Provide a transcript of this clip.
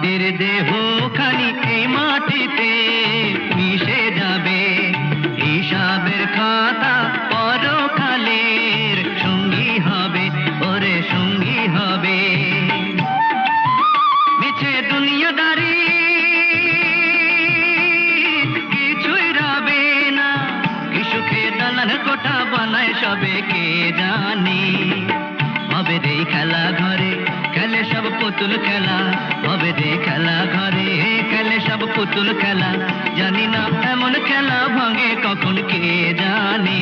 মাটির দেহ খানি এই মাটিতে মিশে যাবে, হিসাবের খাতা পরকালের সঙ্গী হবে, ওরে সঙ্গী হবে। মিছে দুনিয়াদারি কিছুই রবে না, কি সুখে দালান কোঠা বানায় সবে কে জানে। হবে রে খেলা ঘরে খেলে সব পুতুল খেলা, হবে রে খেলা ঘরে খেলে সব পুতুল খেলা, জানি না এমন খেলা ভাঙে কখন কে জানে।